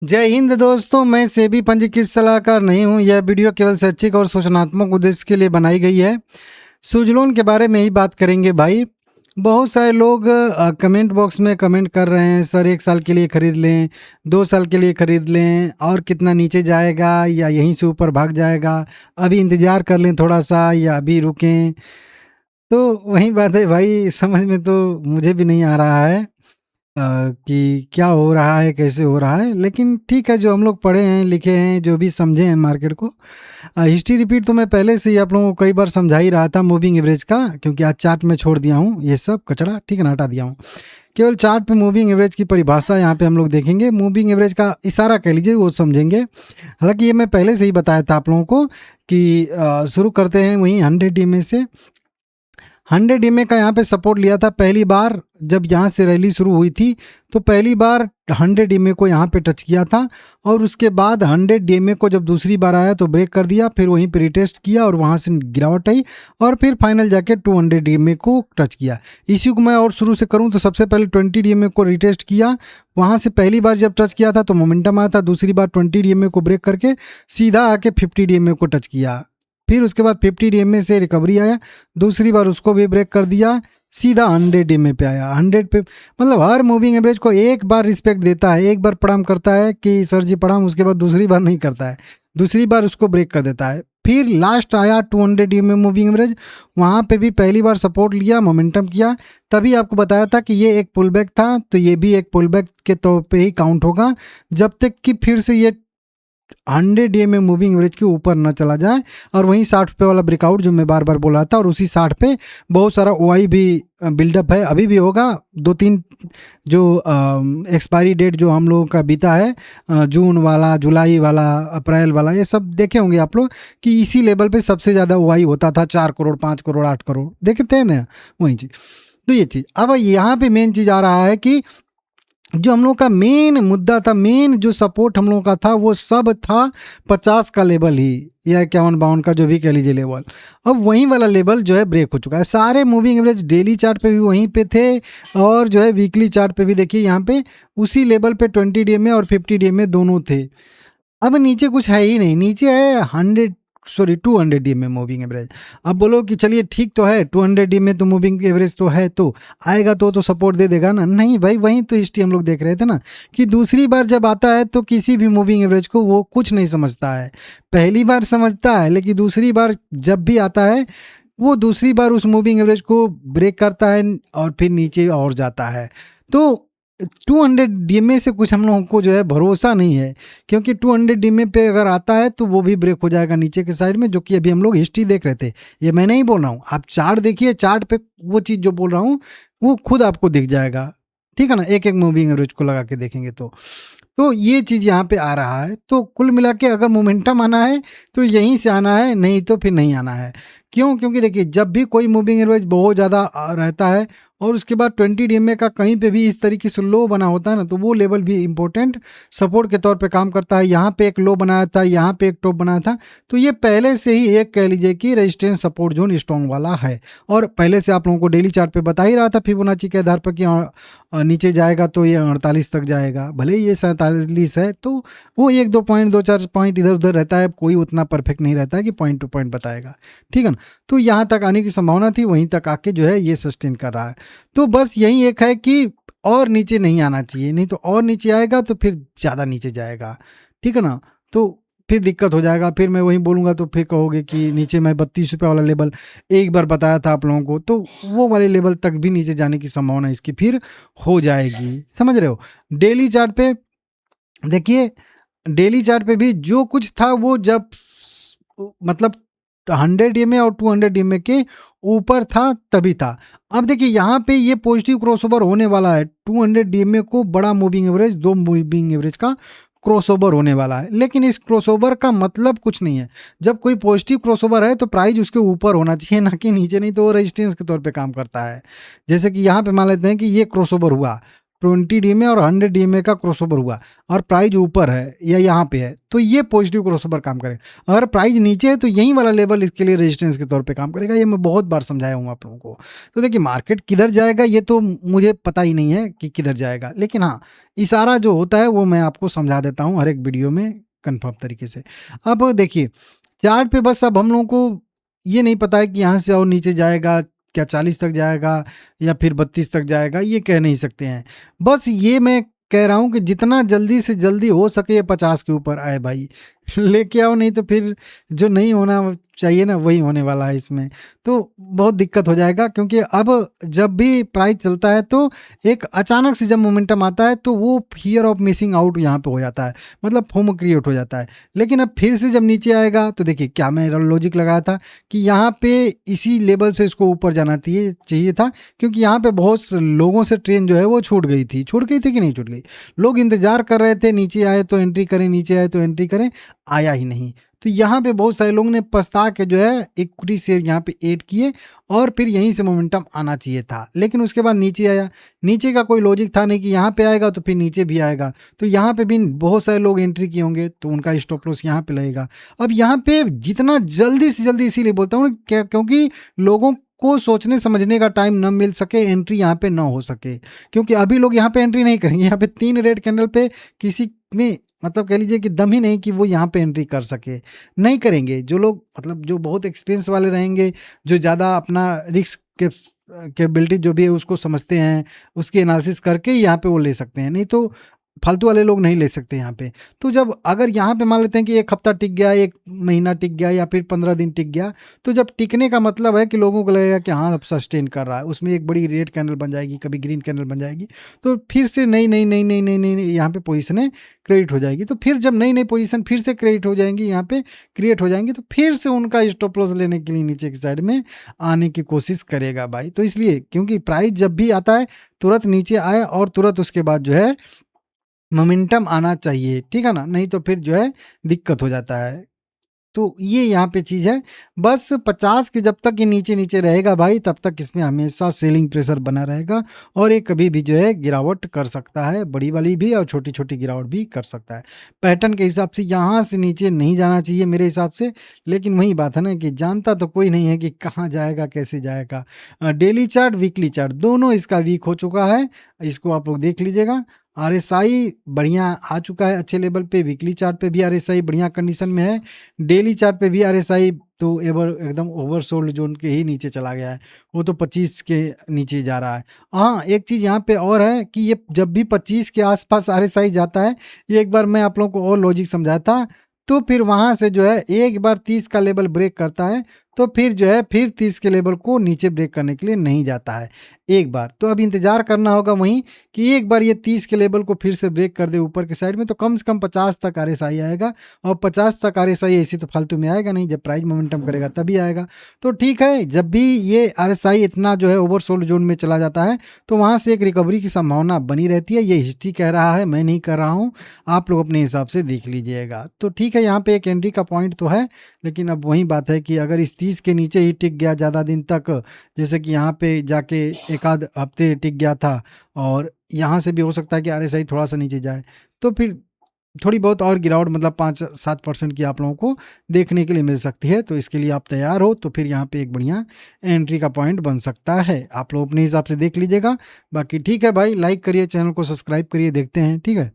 जय हिंद दोस्तों, मैं सेबी पंजीकृत सलाहकार नहीं हूं। यह वीडियो केवल शैक्षिक और सूचनात्मक उद्देश्य के लिए बनाई गई है। सूज लोन के बारे में ही बात करेंगे भाई। बहुत सारे लोग कमेंट बॉक्स में कमेंट कर रहे हैं, सर 1 साल के लिए ख़रीद लें, 2 साल के लिए ख़रीद लें, और कितना नीचे जाएगा या यहीं से ऊपर भाग जाएगा, अभी इंतज़ार कर लें थोड़ा सा या अभी रुकें। तो वही बात है भाई, समझ में तो मुझे भी नहीं आ रहा है कि क्या हो रहा है, कैसे हो रहा है। लेकिन ठीक है, जो हम लोग पढ़े हैं, लिखे हैं, जो भी समझे हैं मार्केट को। हिस्ट्री रिपीट तो मैं पहले से ही आप लोगों को कई बार समझा ही रहा था मूविंग एवरेज का, क्योंकि आज चार्ट में छोड़ दिया हूँ ये सब कचड़ा, ठीक है ना, हटा दिया हूँ। केवल चार्ट पे मूविंग एवरेज की परिभाषा यहाँ पे हम लोग देखेंगे, मूविंग एवरेज का इशारा कह लीजिए, वो समझेंगे। हालांकि ये मैं पहले से ही बताया था आप लोगों को कि शुरू करते हैं वहीं 100 DMA से। 100 DMA का यहाँ पे सपोर्ट लिया था पहली बार जब यहाँ से रैली शुरू हुई थी। तो पहली बार 100 DMA को यहाँ पे टच किया था, और उसके बाद 100 DMA को जब दूसरी बार आया तो ब्रेक कर दिया, फिर वहीं पे रिटेस्ट किया और वहाँ से गिरावट आई, और फिर फाइनल जाके 200 DMA को टच किया। इसी को मैं और शुरू से करूँ तो सबसे पहले 20 DMA को रिटेस्ट किया। वहाँ से पहली बार जब टच किया था तो मोमेंटम आया था, दूसरी बार 20 DMA को ब्रेक करके सीधा आके 50 DMA को टच किया। फिर उसके बाद 50 DMA से रिकवरी आया, दूसरी बार उसको भी ब्रेक कर दिया, सीधा 100 DMA पे आया। 100 पे मतलब हर मूविंग एवरेज को एक बार रिस्पेक्ट देता है, एक बार प्रणाम करता है कि सर जी प्रणाम, उसके बाद दूसरी बार नहीं करता है, दूसरी बार उसको ब्रेक कर देता है। फिर लास्ट आया 200 DMA मूविंग एवरेज, वहाँ पे भी पहली बार सपोर्ट लिया, मोमेंटम किया। तभी आपको बताया था कि ये एक पुल बैक था, तो ये भी एक पुल बैक के तौर पे ही काउंट होगा, जब तक कि फिर से ये 100 DMA मूविंग एवरेज के ऊपर न चला जाए। और वहीं 60 पे वाला ब्रेकआउट जो मैं बार बार बोल रहा था, और उसी 60 पे बहुत सारा OI भी बिल्डअप है, अभी भी होगा। 2-3 जो एक्सपायरी डेट जो हम लोगों का बीता है, जून वाला, जुलाई वाला, अप्रैल वाला, ये सब देखे होंगे आप लोग कि इसी लेवल पे सबसे ज़्यादा OI होता था, 4 करोड़, 5 करोड़, 8 करोड़, देखते हैं ना वही चीज़। तो ये चीज़ अब यहाँ पे मेन चीज़ आ रहा है कि जो हम लोग का मेन मुद्दा था, मेन जो सपोर्ट हम लोग का था, वो सब था 50 का लेवल ही, या 51-52 का, जो भी कह लीजिए लेवल। अब वहीं वाला लेवल जो है ब्रेक हो चुका है। सारे मूविंग एवरेज डेली चार्ट पे भी वहीं पे थे, और जो है वीकली चार्ट पे भी देखिए यहाँ पे उसी लेवल पे 20 DMA और 50 DMA दोनों थे। अब नीचे कुछ है ही नहीं, नीचे है 200 DMA मूविंग एवरेज। अब बोलो कि चलिए ठीक तो है, 200 DMA तो मूविंग एवरेज तो है, तो आएगा तो सपोर्ट दे देगा ना। नहीं भाई, वहीं तो हिस्ट्री हम लोग देख रहे थे ना कि दूसरी बार जब आता है तो किसी भी मूविंग एवरेज को वो कुछ नहीं समझता है। पहली बार समझता है, लेकिन दूसरी बार जब भी आता है वो दूसरी बार उस मूविंग एवरेज को ब्रेक करता है और फिर नीचे और जाता है। तो 200 DMA से कुछ हम लोगों को जो है भरोसा नहीं है, क्योंकि 200 DMA पे अगर आता है तो वो भी ब्रेक हो जाएगा नीचे के साइड में, जो कि अभी हम लोग हिस्ट्री देख रहे थे। ये मैं नहीं बोल रहा हूँ, आप चार्ट देखिए, चार्ट पे वो चीज़ जो बोल रहा हूँ वो खुद आपको दिख जाएगा, ठीक है ना, एक एक मूविंग एवरेज को लगा के देखेंगे तो ये चीज़ यहाँ पे आ रहा है। तो कुल मिला के अगर मोमेंटम आना है तो यहीं से आना है, नहीं तो फिर नहीं आना है। क्यों? क्योंकि देखिए, जब भी कोई मूविंग एवरेज बहुत ज़्यादा रहता है और उसके बाद 20 DMA का कहीं पे भी इस तरीके से लो बना होता है ना, तो वो लेवल भी इंपॉर्टेंट सपोर्ट के तौर पे काम करता है। यहाँ पे एक लो बनाया था, यहाँ पे एक टॉप बनाया था, तो ये पहले से ही एक कह लीजिए कि रेजिस्टेंस सपोर्ट जोन स्ट्रॉन्ग वाला है। और पहले से आप लोगों को डेली चार्ट पे बता ही रहा था फिबोनाची के आधार पर कि नीचे जाएगा तो ये 48 तक जाएगा, भले ही ये 47 है, तो वो 1-2 पॉइंट, 2-4 पॉइंट इधर उधर रहता है, कोई उतना परफेक्ट नहीं रहता है कि पॉइंट टू पॉइंट बताएगा, ठीक है ना। तो यहाँ तक आने की संभावना थी, वहीं तक आके जो है ये सस्टेन कर रहा है। तो बस यही एक है कि और नीचे नहीं आना चाहिए, नहीं तो और नीचे आएगा तो फिर ज़्यादा नीचे जाएगा, ठीक है ना। तो फिर दिक्कत हो जाएगा, फिर मैं वही बोलूँगा तो फिर कहोगे कि नीचे मैं 32 रुपये वाला लेवल एक बार बताया था आप लोगों को, तो वो वाले लेवल तक भी नीचे जाने की संभावना इसकी फिर हो जाएगी, समझ रहे हो। डेली चार्ट पे देखिए, डेली चार्ट पे भी जो कुछ था वो जब मतलब 100 DMA और 200 DMA के ऊपर था तभी था। अब देखिए यहाँ पे ये पॉजिटिव क्रॉसओवर होने वाला है, 200 DMA को बड़ा मूविंग एवरेज, 2 मूविंग एवरेज का क्रॉसओवर होने वाला है। लेकिन इस क्रॉसओवर का मतलब कुछ नहीं है। जब कोई पॉजिटिव क्रॉसओवर है तो प्राइस उसके ऊपर होना चाहिए, ना कि नीचे, नहीं तो वो रेजिस्टेंस के तौर पे काम करता है। जैसे कि यहाँ पे मान लेते हैं कि ये क्रॉसओवर हुआ, 20 डीएमए और 100 डीएमए का क्रॉसओवर हुआ और प्राइस ऊपर है या यहाँ पे है तो ये पॉजिटिव क्रॉसओवर काम करेगा। अगर प्राइस नीचे है तो यही वाला लेवल इसके लिए रेजिस्टेंस के तौर पे काम करेगा। ये मैं बहुत बार समझाया हूँ आप लोगों को। तो देखिए मार्केट किधर जाएगा ये तो मुझे पता ही नहीं है कि किधर जाएगा, लेकिन हाँ इशारा जो होता है वो मैं आपको समझा देता हूँ हर एक वीडियो में कन्फर्म तरीके से। अब देखिए चार्ट पे बस अब हम लोगों को ये नहीं पता है कि यहाँ से और नीचे जाएगा क्या 40 तक जाएगा या फिर 32 तक जाएगा, ये कह नहीं सकते हैं। बस ये मैं कह रहा हूँ कि जितना जल्दी से जल्दी हो सके ये 50 के ऊपर आए भाई लेके आओ, नहीं तो फिर जो नहीं होना चाहिए ना वही होने वाला है इसमें, तो बहुत दिक्कत हो जाएगा। क्योंकि अब जब भी प्राइस चलता है तो एक अचानक से जब मोमेंटम आता है तो वो फियर ऑफ मिसिंग आउट यहाँ पे हो जाता है, मतलब फोमो क्रिएट हो जाता है। लेकिन अब फिर से जब नीचे आएगा तो देखिए क्या मैं लॉजिक लगाया था कि यहाँ पे इसी लेवल से इसको ऊपर जाना चाहिए था, क्योंकि यहाँ पे बहुत से लोगों से ट्रेन जो है वो छूट गई थी कि नहीं छूट गई। लोग इंतजार कर रहे थे नीचे आए तो एंट्री करें, नीचे आए तो एंट्री करें, आया ही नहीं। तो यहाँ पे बहुत सारे लोगों ने पछता के जो है इक्विटी शेयर यहाँ पे ऐड किए और फिर यहीं से मोमेंटम आना चाहिए था, लेकिन उसके बाद नीचे आया। नीचे का कोई लॉजिक था नहीं कि यहाँ पे आएगा तो फिर नीचे भी आएगा, तो यहाँ पे भी बहुत सारे लोग एंट्री किए होंगे तो उनका स्टॉप लॉस यहाँ पे लगेगा। अब यहाँ पे जितना जल्दी से जल्दी, इसीलिए बोलता हूँ क्योंकि लोगों को सोचने समझने का टाइम न मिल सके, एंट्री यहाँ पे न हो सके, क्योंकि अभी लोग यहाँ पे एंट्री नहीं करेंगे। यहाँ पे 3 रेड कैंडल पे किसी में मतलब कह लीजिए कि दम ही नहीं कि वो यहाँ पे एंट्री कर सके, नहीं करेंगे। जो लोग मतलब जो बहुत एक्सपीरियंस वाले रहेंगे, जो ज़्यादा अपना रिस्क के कैपेबिलिटी जो भी है उसको समझते हैं, उसकी एनालिसिस करके यहाँ पे वो ले सकते हैं, नहीं तो फालतू वाले लोग नहीं ले सकते यहाँ पे। तो जब अगर यहाँ पे मान लेते हैं कि 1 हफ्ता टिक गया, 1 महीना टिक गया या फिर 15 दिन टिक गया, तो जब टिकने का मतलब है कि लोगों को लगेगा कि हाँ अब सस्टेन कर रहा है, उसमें एक बड़ी रेड कैंडल बन जाएगी, कभी ग्रीन कैंडल बन जाएगी, तो फिर से नई नई नई नई नई नई यहाँ पे पोजीशनें क्रिएट हो जाएगी। तो फिर जब नई नई पोजीशन फिर से क्रिएट हो जाएंगी, यहाँ पे क्रिएट हो जाएंगी, तो फिर से उनका स्टॉप लॉस लेने के लिए नीचे की साइड में आने की कोशिश करेगा भाई। तो इसलिए क्योंकि प्राइस जब भी आता है तुरंत नीचे आए और तुरंत उसके बाद जो है मोमेंटम आना चाहिए, ठीक है ना, नहीं तो फिर जो है दिक्कत हो जाता है। तो ये यहाँ पे चीज़ है। बस 50 के जब तक ये नीचे नीचे रहेगा भाई तब तक इसमें हमेशा सेलिंग प्रेशर बना रहेगा और ये कभी भी जो है गिरावट कर सकता है, बड़ी वाली भी और छोटी छोटी गिरावट भी कर सकता है। पैटर्न के हिसाब से यहाँ से नीचे नहीं जाना चाहिए मेरे हिसाब से, लेकिन वही बात है ना कि जानता तो कोई नहीं है कि कहाँ जाएगा कैसे जाएगा। डेली चार्ट वीकली चार्ट दोनों इसका वीक हो चुका है, इसको आप लोग देख लीजिएगा। आरएसआई बढ़िया आ चुका है अच्छे लेवल पे, वीकली चार्ट पे भी आरएसआई बढ़िया कंडीशन में है, डेली चार्ट पे भी आरएसआई तो एकदम ओवरसोल्ड जोन के ही नीचे चला गया है, वो तो 25 के नीचे जा रहा है। हाँ एक चीज़ यहाँ पे और है कि ये जब भी 25 के आसपास आरएसआई जाता है, ये एक बार मैं आप लोगों को और लॉजिक समझाया था, तो फिर वहाँ से जो है एक बार 30 का लेवल ब्रेक करता है तो फिर जो है फिर 30 के लेवल को नीचे ब्रेक करने के लिए नहीं जाता है एक बार। तो अब इंतजार करना होगा वहीं कि एक बार ये 30 के लेवल को फिर से ब्रेक कर दे ऊपर के साइड में, तो कम से कम 50 तक आरएसआई आएगा, और 50 तक आरएसआई ऐसी तो फालतू में आएगा नहीं, जब प्राइस मोमेंटम करेगा तभी आएगा। तो ठीक है, जब भी ये आरएसआई इतना जो है ओवरसोल्ड जोन में चला जाता है तो वहाँ से एक रिकवरी की संभावना बनी रहती है। ये हिस्ट्री कह रहा है, मैं नहीं कर रहा हूँ, आप लोग अपने हिसाब से देख लीजिएगा। तो ठीक है, यहाँ पे एक एंट्री का पॉइंट तो है, लेकिन अब वही बात है कि अगर इस 30 के नीचे ही टिक गया ज़्यादा दिन तक, जैसे कि यहाँ पे जाके एक आध हफ्ते टिक गया था, और यहाँ से भी हो सकता है कि आरएसआई थोड़ा सा नीचे जाए, तो फिर थोड़ी बहुत और गिरावट मतलब 5-7% की आप लोगों को देखने के लिए मिल सकती है। तो इसके लिए आप तैयार हो तो फिर यहाँ पे एक बढ़िया एंट्री का पॉइंट बन सकता है, आप लोग अपने हिसाब से देख लीजिएगा। बाकी ठीक है भाई, लाइक करिए, चैनल को सब्सक्राइब करिए, देखते हैं, ठीक है।